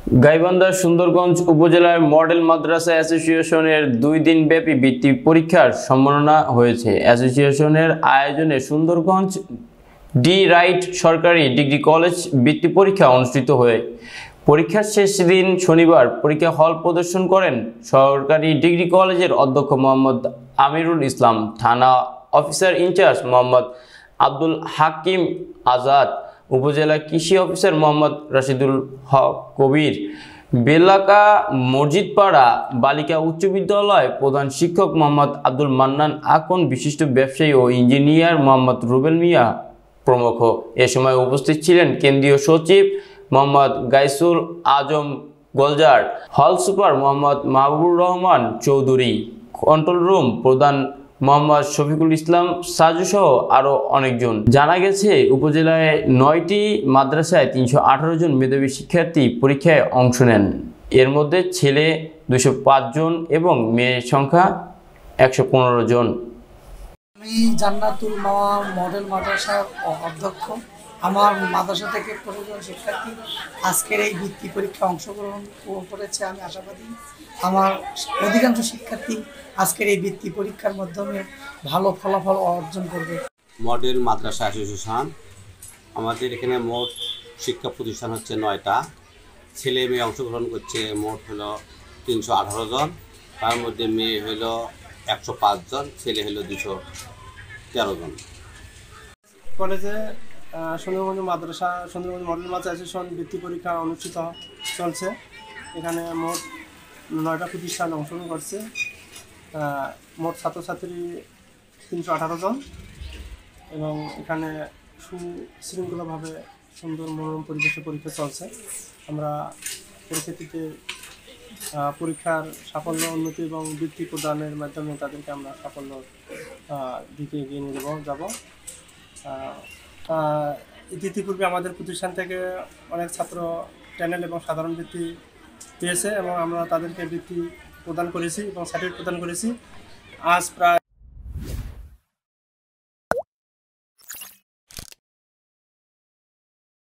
গাইবান্ধার সুন্দরগঞ্জ উপজেলায় মডেল মাদ্রাসা অ্যাসোসিয়েশনের 2 দিনব্যাপী বৃত্তি পরীক্ষার সম্মাননা হয়েছে। অ্যাসোসিয়েশনের আয়োজনে সুন্দরগঞ্জ ডি রাইট সরকারি ডিগ্রি কলেজ বৃত্তি পরীক্ষা অনুষ্ঠিত হয়। পরীক্ষার শেষ দিন শনিবার পরীক্ষা হল প্রদর্শন করেন সরকারি ডিগ্রি কলেজের অধ্যক্ষ মোহাম্মদ আমিরুল ইসলাম, থানা অফিসার ইনচার্জ মোহাম্মদ আব্দুল হাকিম আজাদ, উপজেলা কৃষি অফিসার মোহাম্মদ রাশিদুল হক কবির, বেলাকা মসজিদপাড়া বালিকা উচ্চ বিদ্যালয় প্রধান শিক্ষক মোহাম্মদ আব্দুল মান্নান আকন, বিশিষ্ট ব্যবসায়ী ও ইঞ্জিনিয়ার মোহাম্মদ রুবেল মিয়া প্রমুখ। এ সময় উপস্থিত ছিলেন কেন্দ্রীয় সচিব মোহাম্মদ গাইসুল আজম গোলজার, হল super Mohammad Mahbubur Rahman Chowdhury, control room প্রধান মোহাম্মদ শফিকুল ইসলাম সাজু সহ আরও অনেকজন। জানা গেছে, উপজেলায় 9টি মাদ্রাসায় 318 জন মেধাবী শিক্ষার্থী পরীক্ষায় অংশ নেন। এর মধ্যে ছেলে 205 জন এবং মেয়ে সংখ্যা 115 জন। আমি জান্নাতুল মাওয়া মডেল মাদ্রাসার অধ্যক্ষ। আমার মাদ্রাসা থেকে 15 জন শিক্ষার্থী আজকের এই বৃত্তি পরীক্ষায় অংশগ্রহণ করেছে। আমি আশাবাদী আমার অধিকাংশ শিক্ষার্থী আজকের এই বৃত্তি পরীক্ষার মাধ্যমে ভালো ফলাফল অর্জন করবে। মডেল মাদ্রাসা অ্যাসোসিয়েশন, আমাদের এখানে মোট শিক্ষা প্রতিষ্ঠান হচ্ছে 9টা। ছেলে মেয়ে অংশগ্রহণ করছে মোট হলো 318 জন, তার মধ্যে মেয়ে হলো 105 জন, ছেলে হলো 213 জন। কলেজে সুন্দরগঞ্জ মডেল মাদ্রাসা অ্যাসোসিয়েশন বৃত্তি পরীক্ষা অনুষ্ঠিত চলছে। এখানে মোট 9টা প্রতিষ্ঠান অংশগ্রহণ করছে। মোট ছাত্রছাত্রী 318 জন এবং এখানে সুশৃঙ্খলভাবে সুন্দর মনোরম পরিবেশে পরীক্ষা চলছে। আমরা পরীক্ষার্থীতে পরীক্ষার সাফল্য উন্নতি এবং বৃত্তি প্রদানের মাধ্যমে তাদেরকে আমরা সাফল্য দিকে এগিয়ে নিয়ে যাব। ইতিপূর্বে আমাদের প্রতিষ্ঠান থেকে অনেক ছাত্র ট্যানেল এবং সাধারণ বৃত্তি পেয়েছে এবং আমরা তাদেরকে বৃত্তি প্রদান করেছি এবং সার্টিফিকেট প্রদান করেছি। আজ প্রায়